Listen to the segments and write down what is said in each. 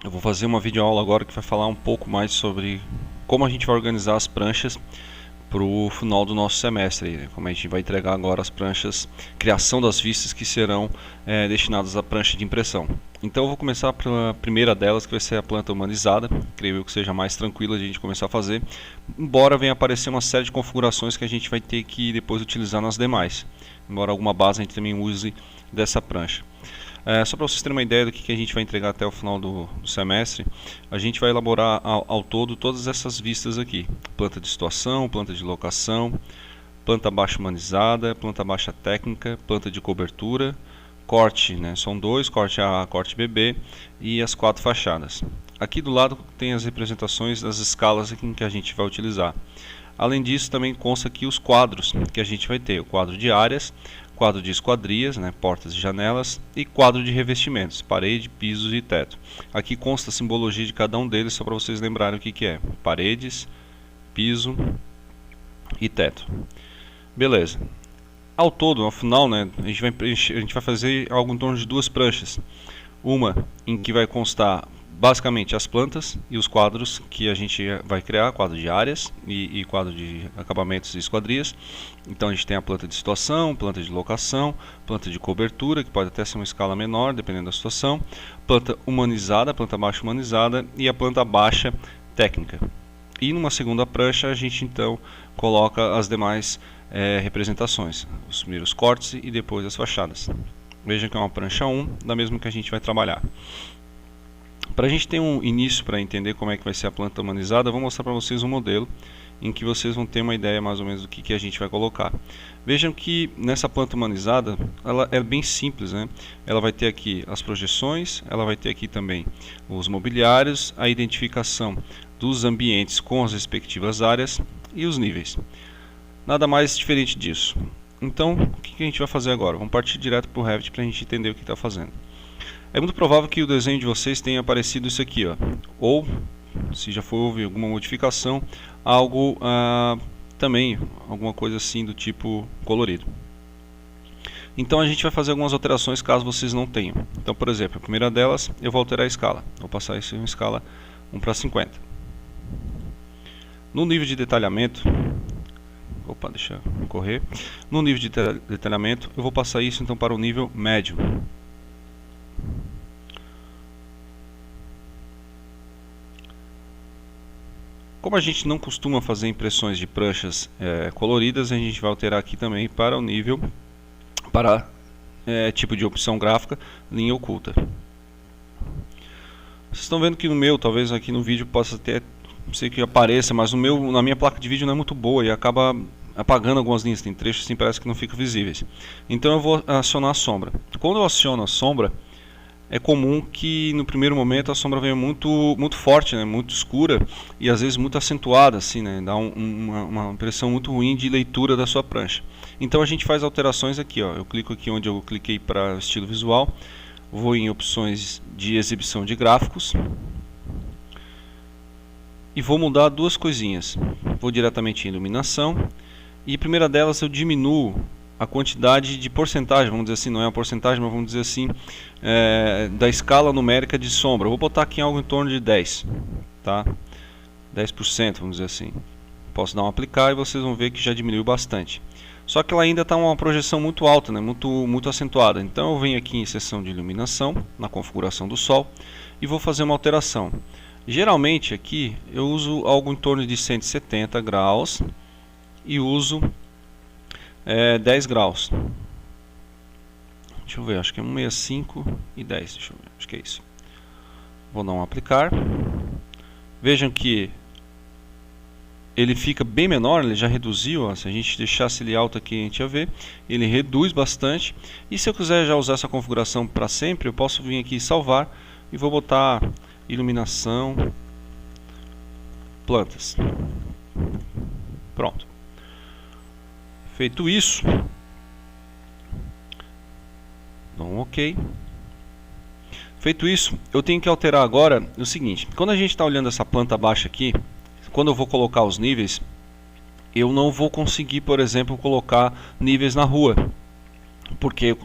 Eu vou fazer uma videoaula agora que vai falar um pouco mais sobre como a gente vai organizar as pranchas para o final do nosso semestre, né? Como a gente vai entregar agora as pranchas, criação das vistas que serão destinadas à prancha de impressão. Então eu vou começar pela primeira delas, que vai ser a planta humanizada. Creio eu que seja mais tranquila de a gente começar a fazer, embora venha aparecer uma série de configurações que a gente vai ter que depois utilizar nas demais, embora alguma base a gente também use dessa prancha. Só para vocês terem uma ideia do que a gente vai entregar até o final do semestre, a gente vai elaborar ao todo todas essas vistas aqui: planta de situação, planta de locação, planta baixa humanizada, planta baixa técnica, planta de cobertura, corte, né, são dois, corte A, corte BB, e as 4 fachadas. Aqui do lado tem as representações das escalas em que a gente vai utilizar. Além disso, também consta aqui os quadros que a gente vai ter: o quadro de áreas, quadro de esquadrias, né, portas e janelas, e quadro de revestimentos, parede, pisos e teto. Aqui consta a simbologia de cada um deles, só para vocês lembrarem o que é: paredes, piso e teto. Beleza. Ao todo, ao final, né, a gente vai fazer algo em torno de 2 pranchas. Uma em que vai constar basicamente as plantas e os quadros que a gente vai criar: quadro de áreas e quadro de acabamentos e esquadrias. Então a gente tem a planta de situação, planta de locação, planta de cobertura, que pode até ser uma escala menor dependendo da situação, planta humanizada, planta baixa humanizada, e a planta baixa técnica. E numa segunda prancha a gente então coloca as demais representações, os primeiros cortes e depois as fachadas. Veja que é uma prancha 1, da mesma que a gente vai trabalhar. Para a gente ter um início para entender como é que vai ser a planta humanizada, eu vou mostrar para vocês um modelo em que vocês vão ter uma ideia mais ou menos do que a gente vai colocar. Vejam que nessa planta humanizada, ela é bem simples, né? Ela vai ter aqui as projeções, ela vai ter aqui também os mobiliários, a identificação dos ambientes com as respectivas áreas e os níveis. Nada mais diferente disso. Então, o que a gente vai fazer agora? Vamos partir direto para o Revit para a gente entender o que está fazendo. É muito provável que o desenho de vocês tenha aparecido isso aqui, ó. Ou, se já houve alguma modificação, algo também, alguma coisa assim do tipo colorido. Então a gente vai fazer algumas alterações caso vocês não tenham. Então, por exemplo, a primeira delas, eu vou alterar a escala. Vou passar isso em uma escala 1:50. No nível de detalhamento, deixa eu correr. No nível de detalhamento, eu vou passar isso então para o nível médio. Como a gente não costuma fazer impressões de pranchas coloridas, a gente vai alterar aqui também para o nível, para tipo de opção gráfica, linha oculta. Vocês estão vendo que no meu, talvez aqui no vídeo possa até, não sei que apareça, mas na minha placa de vídeo não é muito boa e acaba apagando algumas linhas, tem trechos assim, parece que não ficam visíveis. Então eu vou acionar a sombra. Quando eu aciono a sombra, é comum que no primeiro momento a sombra venha muito forte, né, muito escura e às vezes muito acentuada, assim, né, dá uma impressão muito ruim de leitura da sua prancha. Então a gente faz alterações aqui, ó. Eu clico aqui onde eu cliquei para estilo visual, vou em opções de exibição de gráficos e vou mudar 2 coisinhas. Vou diretamente em iluminação e a primeira delas eu diminuo a quantidade de porcentagem, vamos dizer assim, não é a porcentagem, mas vamos dizer assim, da escala numérica de sombra. Eu vou botar aqui algo em torno de 10, tá? 10%, vamos dizer assim. Posso dar um aplicar e vocês vão ver que já diminuiu bastante. Só que ela ainda está uma projeção muito alta, né? muito acentuada. Então eu venho aqui em seção de iluminação, na configuração do sol, e vou fazer uma alteração. Geralmente aqui eu uso algo em torno de 170 graus e uso 10 graus. Deixa eu ver, acho que é 165 e 10. Deixa eu ver, acho que é isso. Vou dar um aplicar. Vejam que ele fica bem menor, ele já reduziu. Ó, se a gente deixasse ele alto aqui, a gente ia ver. Ele reduz bastante. E se eu quiser já usar essa configuração para sempre, eu posso vir aqui e salvar. E vou botar iluminação, plantas. Pronto. Feito isso, dou um OK. Feito isso, eu tenho que alterar agora o seguinte: quando a gente está olhando essa planta baixa aqui, quando eu vou colocar os níveis, eu não vou conseguir, por exemplo, colocar níveis na rua. porque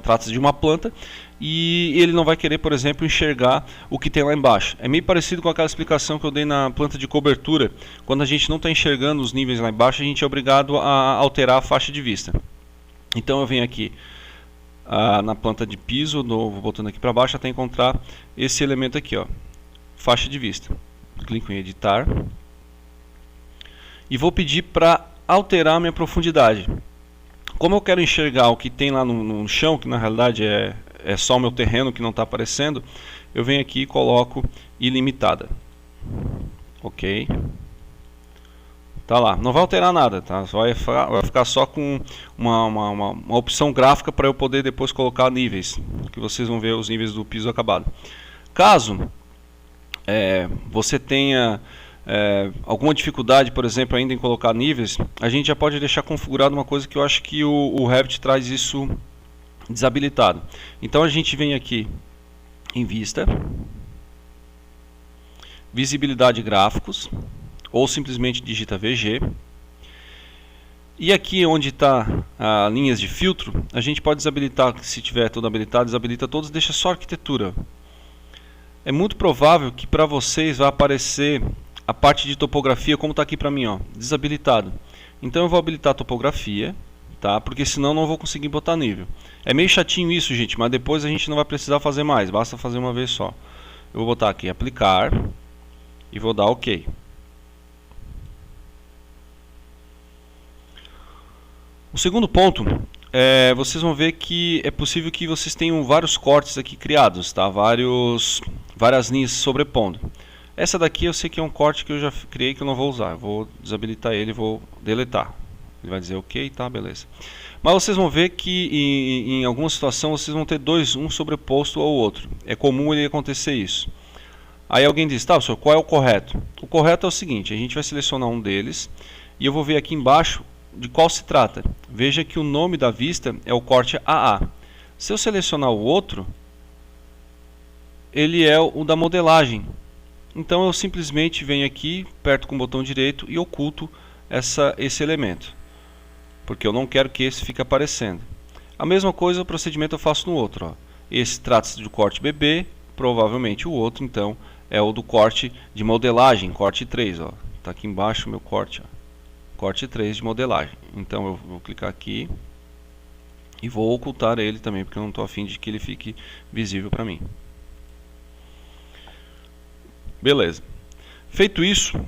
trata-se de uma planta e ele não vai querer, por exemplo, enxergar o que tem lá embaixo. É meio parecido com aquela explicação que eu dei na planta de cobertura. Quando a gente não está enxergando os níveis lá embaixo, a gente é obrigado a alterar a faixa de vista. Então eu venho aqui na planta de piso, vou botando aqui para baixo até encontrar esse elemento aqui, ó, faixa de vista. Clico em editar e vou pedir para alterar a minha profundidade. Como eu quero enxergar o que tem lá no chão, que na realidade é só o meu terreno que não está aparecendo, eu venho aqui e coloco ilimitada. Ok. Tá lá, não vai alterar nada, tá? Vai ficar só com uma opção gráfica para eu poder depois colocar níveis, que vocês vão ver os níveis do piso acabado. Caso você tenha alguma dificuldade, por exemplo, ainda em colocar níveis, a gente já pode deixar configurado uma coisa que eu acho que o Revit traz isso desabilitado. Então a gente vem aqui em vista, visibilidade gráficos, ou simplesmente digita VG. E aqui onde está linhas de filtro, a gente pode desabilitar, se tiver tudo habilitado, desabilita todos, deixa só arquitetura. É muito provável que para vocês vai aparecer a parte de topografia, como está aqui para mim, ó, desabilitado. Então eu vou habilitar a topografia, tá? Porque senão não vou conseguir botar nível. É meio chatinho isso, gente, mas depois a gente não vai precisar fazer mais, basta fazer uma vez só. Eu vou botar aqui aplicar e vou dar OK. O segundo ponto, vocês vão ver que é possível que vocês tenham vários cortes aqui criados, tá? Várias linhas sobrepondo. Essa daqui eu sei que é um corte que eu já criei que eu não vou usar. Eu vou desabilitar ele e vou deletar. Ele vai dizer OK, tá, beleza. Mas vocês vão ver que em alguma situação vocês vão ter um sobreposto ao outro. É comum ele acontecer isso. Aí alguém diz, tá, professor, qual é o correto? O correto é o seguinte, a gente vai selecionar um deles e eu vou ver aqui embaixo de qual se trata. Veja que o nome da vista é o corte AA. Se eu selecionar o outro, ele é o da modelagem. Então eu simplesmente venho aqui, aperto com o botão direito e oculto esse elemento, porque eu não quero que esse fique aparecendo. A mesma coisa, o procedimento eu faço no outro. Ó. Esse trata-se do corte BB, provavelmente o outro então é o do corte de modelagem, corte 3. Está aqui embaixo o meu corte. Ó. Corte 3 de modelagem. Então eu vou clicar aqui e vou ocultar ele também, porque eu não estou a fim de que ele fique visível para mim. Beleza. Feito isso,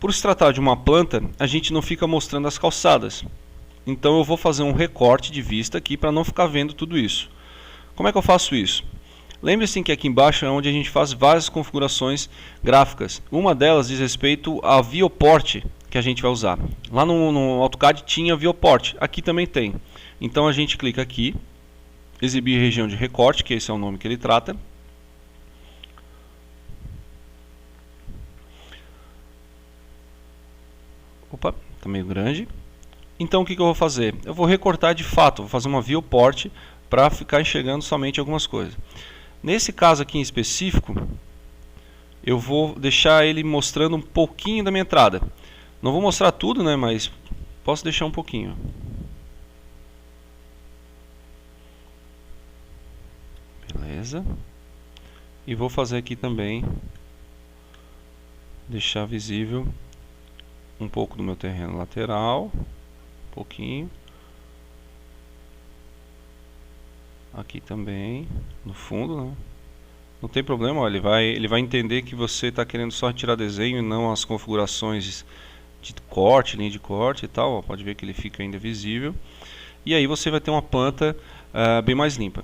por se tratar de uma planta, a gente não fica mostrando as calçadas. Então eu vou fazer um recorte de vista aqui para não ficar vendo tudo isso. Como é que eu faço isso? Lembre-se que aqui embaixo é onde a gente faz várias configurações gráficas. Uma delas diz respeito a viewport que a gente vai usar. Lá no AutoCAD tinha viewport, aqui também tem. Então a gente clica aqui, exibir região de recorte, que esse é o nome que ele trata. Opa, está meio grande. Então o que eu vou fazer? Eu vou recortar de fato, vou fazer uma viewport para ficar enxergando somente algumas coisas. Nesse caso aqui em específico, eu vou deixar ele mostrando um pouquinho da minha entrada. Não vou mostrar tudo, né, mas posso deixar um pouquinho. Beleza. E vou fazer aqui também, deixar visível um pouco do meu terreno lateral, um pouquinho. Aqui também, no fundo, né? Não tem problema, ó, ele vai entender que você está querendo só tirar desenho e não as configurações de corte, linha de corte e tal. Ó, pode ver que ele fica ainda visível. E aí você vai ter uma planta bem mais limpa.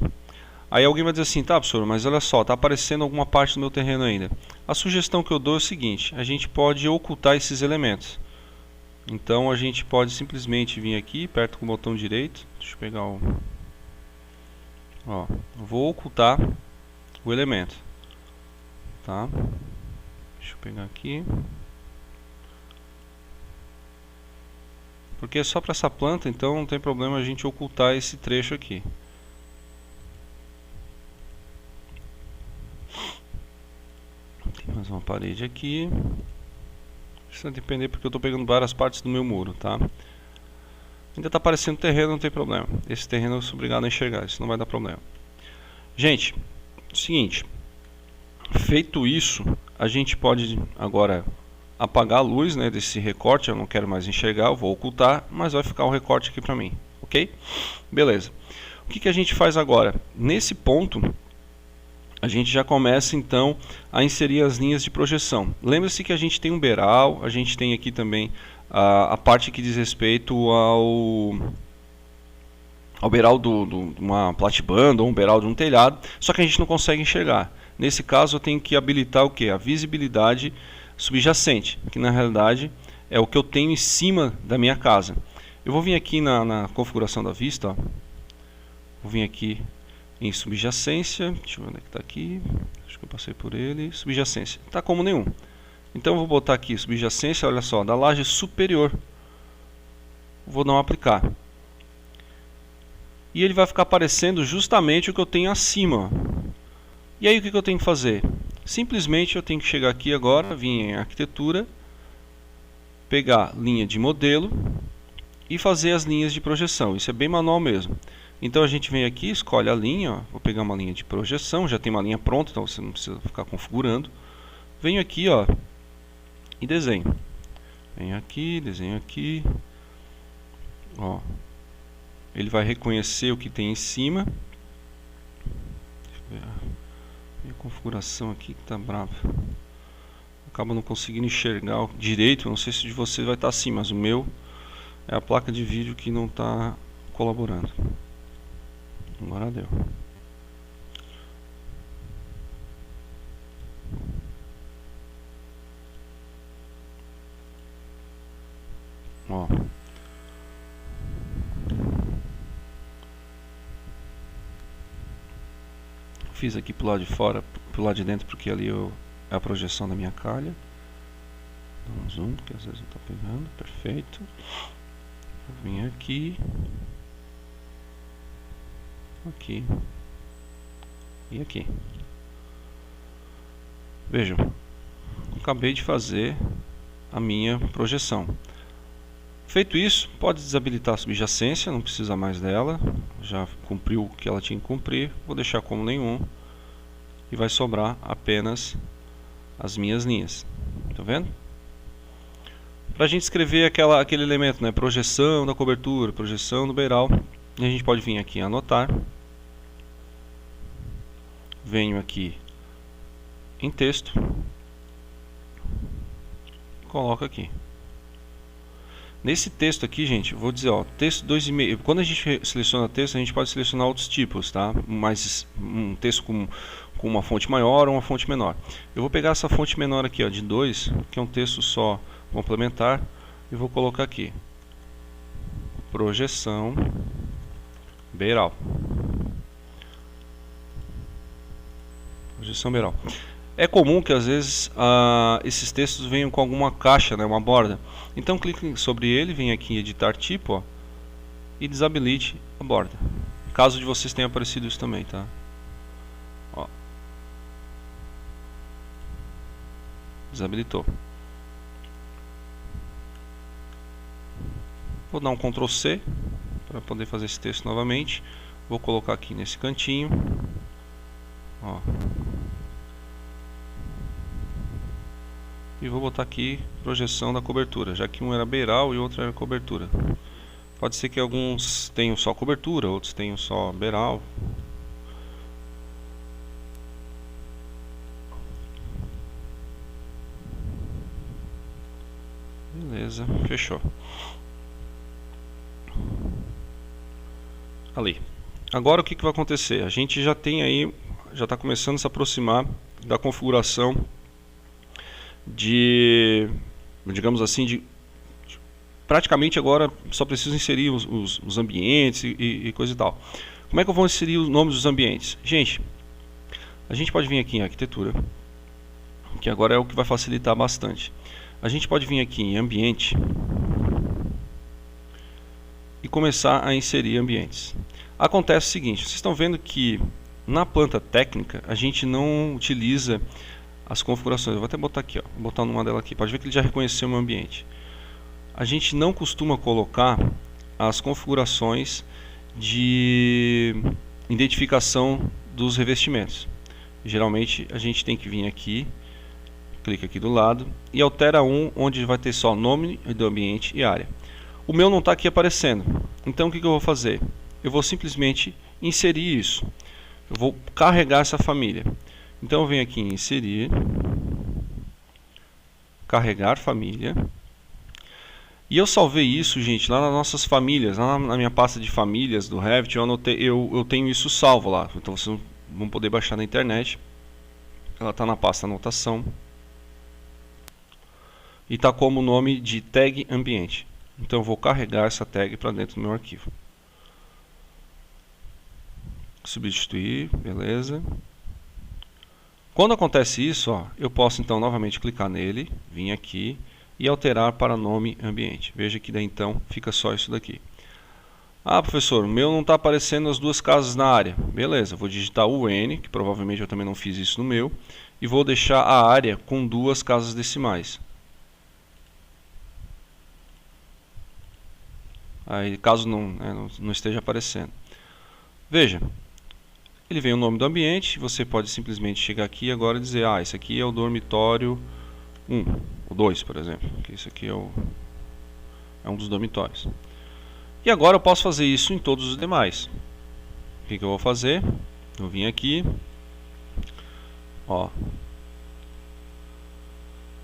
Aí alguém vai dizer assim, tá, professor, mas olha só, está aparecendo alguma parte do meu terreno ainda. A sugestão que eu dou é o seguinte, a gente pode ocultar esses elementos. Então a gente pode simplesmente vir aqui, perto com o botão direito, deixa eu pegar o... Ó, vou ocultar o elemento, tá? Deixa eu pegar aqui, porque é só para essa planta, então não tem problema a gente ocultar esse trecho aqui. Tem mais uma parede aqui. Precisa depender porque eu estou pegando várias partes do meu muro, tá? Ainda está aparecendo terreno, não tem problema. Esse terreno eu sou obrigado a enxergar, isso não vai dar problema. Gente, seguinte, feito isso, a gente pode agora apagar a luz, né, desse recorte. Eu não quero mais enxergar, eu vou ocultar, mas vai ficar o recorte aqui para mim, ok? Beleza. O que a gente faz agora? Nesse ponto, a gente já começa então a inserir as linhas de projeção. Lembre-se que a gente tem um beiral, a gente tem aqui também a parte que diz respeito ao beiral de uma platibanda ou um beiral de um telhado, só que a gente não consegue enxergar. Nesse caso eu tenho que habilitar o que? A visibilidade subjacente, que na realidade é o que eu tenho em cima da minha casa. Eu vou vir aqui na configuração da vista, ó. Vou vir aqui em subjacência, deixa eu ver onde é que está aqui, acho que eu passei por ele, subjacência, está como nenhum. Então eu vou botar aqui subjacência, olha só, da laje superior. Vou não aplicar. E ele vai ficar aparecendo justamente o que eu tenho acima. E aí o que eu tenho que fazer? Simplesmente eu tenho que chegar aqui agora, vir em arquitetura, pegar linha de modelo e fazer as linhas de projeção. Isso é bem manual mesmo. Então a gente vem aqui, escolhe a linha, ó. Vou pegar uma linha de projeção, já tem uma linha pronta, então você não precisa ficar configurando. Venho aqui, ó, e desenho. Venho aqui, desenho aqui. Ó. Ele vai reconhecer o que tem em cima. Deixa eu ver. Minha configuração aqui que tá brava. Acaba não conseguindo enxergar direito. Não sei se de você vai estar assim, mas o meu é a placa de vídeo que não está colaborando. Agora deu. Ó. Fiz aqui pro lado de fora, pro lado de dentro, porque ali é a projeção da minha calha. Dá um zoom, que às vezes não está pegando. Perfeito. Vou vir aqui. Aqui. E aqui. Vejam. Acabei de fazer a minha projeção. Feito isso, pode desabilitar a subjacência, não precisa mais dela. Já cumpriu o que ela tinha que cumprir. Vou deixar como nenhum. E vai sobrar apenas as minhas linhas. Tá vendo? Para a gente escrever aquele elemento, né? Projeção da cobertura, projeção do beiral. E a gente pode vir aqui em anotar. Venho aqui em texto. Coloco aqui. Nesse texto aqui, gente, vou dizer, ó, texto 2,5. Quando a gente seleciona texto, a gente pode selecionar outros tipos, tá? Mas um texto com uma fonte maior ou uma fonte menor. Eu vou pegar essa fonte menor aqui, ó, de 2, que é um texto só complementar, e vou colocar aqui. Projeção beiral. Projeção beiral. É comum que às vezes esses textos venham com alguma caixa, né, uma borda. Então clique sobre ele, vem aqui em editar tipo, ó, e desabilite a borda. Caso de vocês tenha aparecido isso também, tá? Ó. Desabilitou. Vou dar um Ctrl C para poder fazer esse texto novamente. Vou colocar aqui nesse cantinho. Ó. E vou botar aqui projeção da cobertura, já que um era beiral e outro era cobertura. Pode ser que alguns tenham só cobertura, outros tenham só beiral. Beleza, fechou. Ali. Agora o que vai acontecer? A gente já tem aí, já está começando a se aproximar da configuração digamos assim, praticamente agora só preciso inserir os ambientes e coisa e tal. Como é que eu vou inserir os nomes dos ambientes? Gente, a gente pode vir aqui em arquitetura, que agora é o que vai facilitar bastante. A gente pode vir aqui em ambiente e começar a inserir ambientes. Acontece o seguinte, vocês estão vendo que na planta técnica a gente não utiliza as configurações. Eu vou até botar aqui, ó. Vou botar numa dela aqui. Pode ver que ele já reconheceu o meu ambiente. A gente não costuma colocar as configurações de identificação dos revestimentos. Geralmente a gente tem que vir aqui, clica aqui do lado e altera onde vai ter só nome do ambiente e área. O meu não está aqui aparecendo, então o que eu vou fazer? Eu vou simplesmente inserir isso. Eu vou carregar essa família. Então eu venho aqui em inserir, carregar família. E eu salvei isso, gente, lá nas nossas famílias, lá na minha pasta de famílias do Revit, eu tenho isso salvo lá. Então vocês vão poder baixar na internet. Ela está na pasta anotação. E está como nome de tag ambiente. Então eu vou carregar essa tag para dentro do meu arquivo. Substituir, beleza. Quando acontece isso, ó, eu posso então novamente clicar nele, vir aqui e alterar para nome ambiente. Veja que daí então fica só isso daqui. Ah, professor, o meu não está aparecendo as duas casas na área. Beleza, vou digitar o N, que provavelmente eu também não fiz isso no meu, e vou deixar a área com 2 casas decimais. Aí, caso não esteja aparecendo. Veja, ele vem o nome do ambiente, você pode simplesmente chegar aqui agora e dizer, ah, esse aqui é o dormitório 1, ou 2, por exemplo, que esse aqui é um dos dormitórios. E agora eu posso fazer isso em todos os demais. O que eu vou fazer? Eu vim aqui, ó,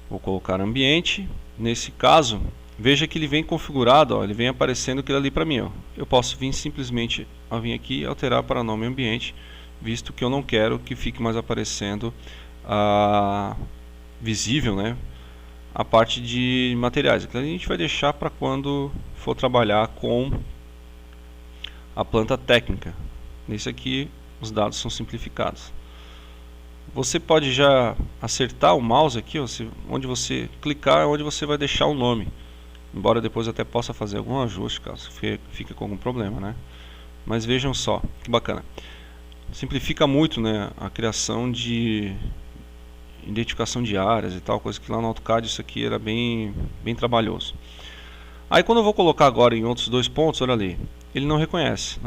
vou colocar ambiente. Nesse caso, veja que ele vem configurado, ó, ele vem aparecendo aquilo ali para mim. Ó. Eu posso vir simplesmente vir aqui e alterar para nome ambiente, visto que eu não quero que fique mais aparecendo visível, né, a parte de materiais. Então a gente vai deixar para quando for trabalhar com a planta técnica. Nesse aqui os dados são simplificados. Você pode já acertar o mouse aqui, ó, onde você clicar é onde você vai deixar o nome. Embora depois até possa fazer algum ajuste caso fique com algum problema, né? Mas vejam só, que bacana. Simplifica muito, né, a criação de identificação de áreas e tal, coisa que lá no AutoCAD isso aqui era bem trabalhoso. Aí quando eu vou colocar agora em outros 2 pontos, olha ali, ele não reconhece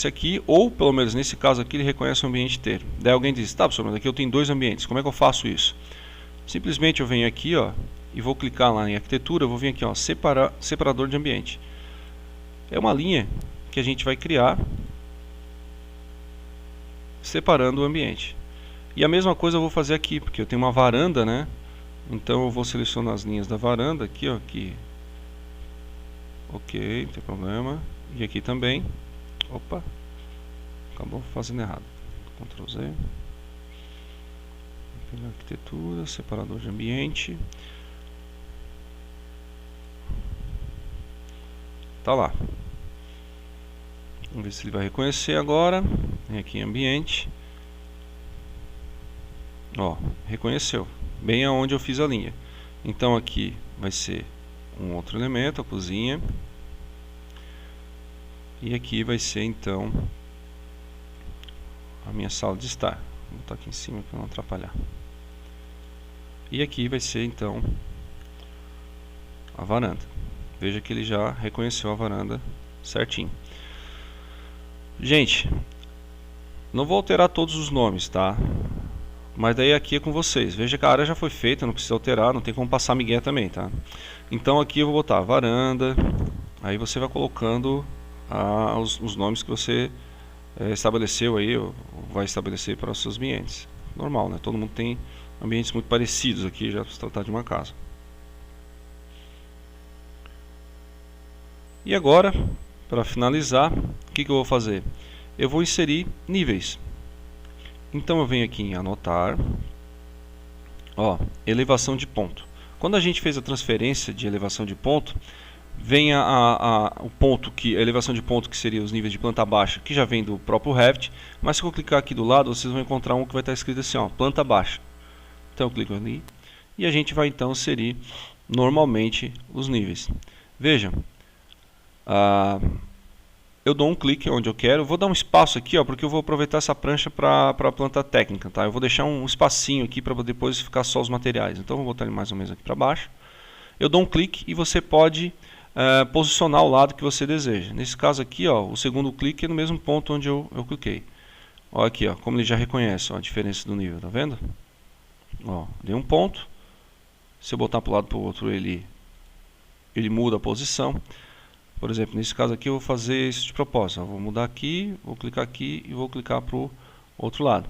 aqui, ou pelo menos nesse caso aqui ele reconhece o ambiente inteiro. Daí alguém diz, tá, professor, mas aqui eu tenho 2 ambientes, como é que eu faço isso? Simplesmente eu venho aqui, ó, e vou clicar lá em arquitetura, eu vou vir aqui, ó, separador de ambiente. É uma linha que a gente vai criar separando o ambiente. E a mesma coisa eu vou fazer aqui, porque eu tenho uma varanda, né? Então eu vou selecionar as linhas da varanda aqui, ó, aqui. Ok, não tem problema. E aqui também. Opa, acabou fazendo errado. Ctrl Z. Arquitetura, separador de ambiente. Tá lá. Vamos ver se ele vai reconhecer agora. Vem aqui em ambiente. Ó, reconheceu. Bem aonde eu fiz a linha. Então aqui vai ser um outro elemento, a cozinha. E aqui vai ser então a minha sala de estar. Vou botar aqui em cima para não atrapalhar. E aqui vai ser então a varanda. Veja que ele já reconheceu a varanda certinho. Gente, não vou alterar todos os nomes, tá? Mas daí aqui é com vocês. Veja que a área já foi feita, não precisa alterar, não tem como passar migué também, tá? Então aqui eu vou botar varanda. Aí você vai colocando os nomes que você estabeleceu aí, ou vai estabelecer para os seus ambientes. Normal, né? Todo mundo tem ambientes muito parecidos aqui, já se tratar de uma casa. E agora, para finalizar, o que eu vou fazer? Eu vou inserir níveis. Então eu venho aqui em anotar, ó, elevação de ponto. Quando a gente fez a transferência de elevação de ponto, vem o ponto que a elevação de ponto que seria os níveis de planta baixa, que já vem do próprio Revit, mas se eu clicar aqui do lado, vocês vão encontrar um que vai estar escrito assim, ó, planta baixa. Então eu clico ali e a gente vai então inserir normalmente os níveis. Vejam, eu dou um clique onde eu quero, vou dar um espaço aqui, ó, porque eu vou aproveitar essa prancha para a planta técnica, tá? Eu vou deixar um espacinho aqui para depois ficar só os materiais. Então eu vou botar ele mais ou menos aqui para baixo. Eu dou um clique e você pode posicionar o lado que você deseja. Nesse caso aqui, ó, o segundo clique é no mesmo ponto onde eu cliquei. Olha aqui, ó, como ele já reconhece, ó, a diferença do nível, tá vendo? Ó, dei um ponto. Se eu botar para o lado para o outro, ele muda a posição. Por exemplo, nesse caso aqui eu vou fazer isso de propósito. Eu vou mudar aqui, vou clicar aqui e vou clicar para o outro lado.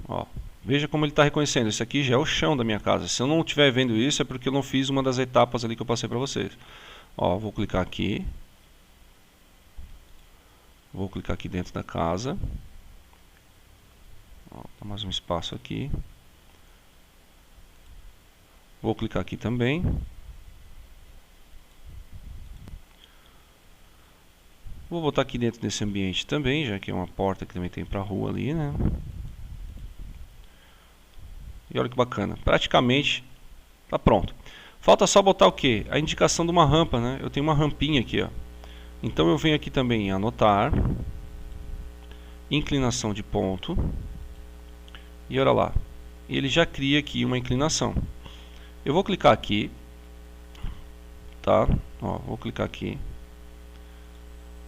Ó, veja como ele está reconhecendo. Esse aqui já é o chão da minha casa. Se eu não estiver vendo isso, é porque eu não fiz uma das etapas ali que eu passei para vocês. Ó, vou clicar aqui. Vou clicar aqui dentro da casa. Ó, dá mais um espaço aqui. Vou clicar aqui também. Vou botar aqui dentro desse ambiente também, já que é uma porta que também tem para a rua ali, né? E olha que bacana, praticamente está pronto. Falta só botar o que? A indicação de uma rampa, né? Eu tenho uma rampinha aqui, ó. Então eu venho aqui também em anotar, inclinação de ponto, e olha lá, ele já cria aqui uma inclinação. Eu vou clicar aqui, tá? Ó, vou clicar aqui.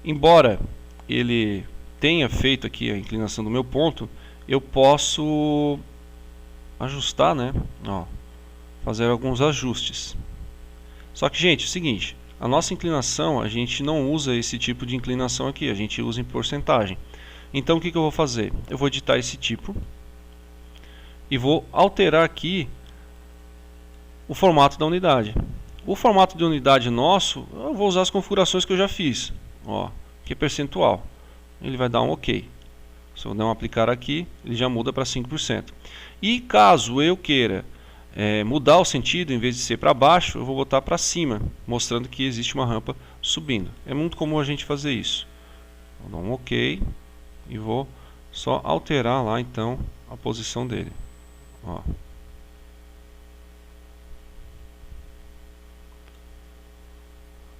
Embora ele tenha feito aqui a inclinação do meu ponto, eu posso ajustar, né? Ó, fazer alguns ajustes. Só que, gente, é o seguinte, a nossa inclinação, a gente não usa esse tipo de inclinação aqui, a gente usa em porcentagem. Então o que eu vou fazer? Eu vou editar esse tipo e vou alterar aqui o formato da unidade. O formato de unidade nosso, eu vou usar as configurações que eu já fiz. Ó, que é percentual. Ele vai dar um OK. Se eu der um aplicar aqui, ele já muda para 5%. E caso eu queira mudar o sentido, em vez de ser para baixo, eu vou botar para cima, mostrando que existe uma rampa subindo. É muito comum a gente fazer isso. Vou dar um OK e vou só alterar lá então a posição dele. Ó.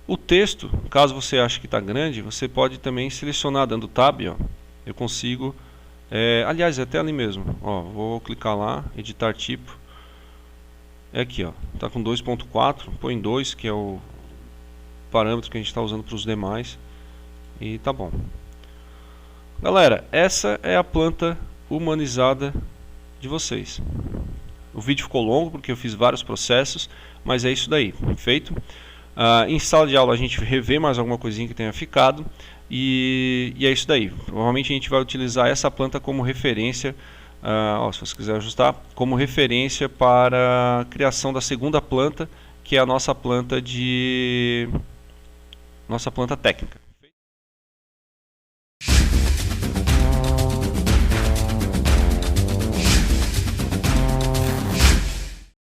O texto, caso você ache que está grande, você pode também selecionar dando Tab, ó. Eu consigo, aliás, é até ali mesmo, ó, vou clicar lá, editar tipo, é aqui, ó, está com 2.4, põe 2, que é o parâmetro que a gente está usando para os demais, e tá bom. Galera, essa é a planta humanizada de vocês. O vídeo ficou longo porque eu fiz vários processos, mas é isso daí, feito. Em sala de aula a gente revê mais alguma coisinha que tenha ficado e é isso daí. Provavelmente a gente vai utilizar essa planta como referência, se você quiser ajustar, como referência para a criação da segunda planta, que é a nossa planta técnica.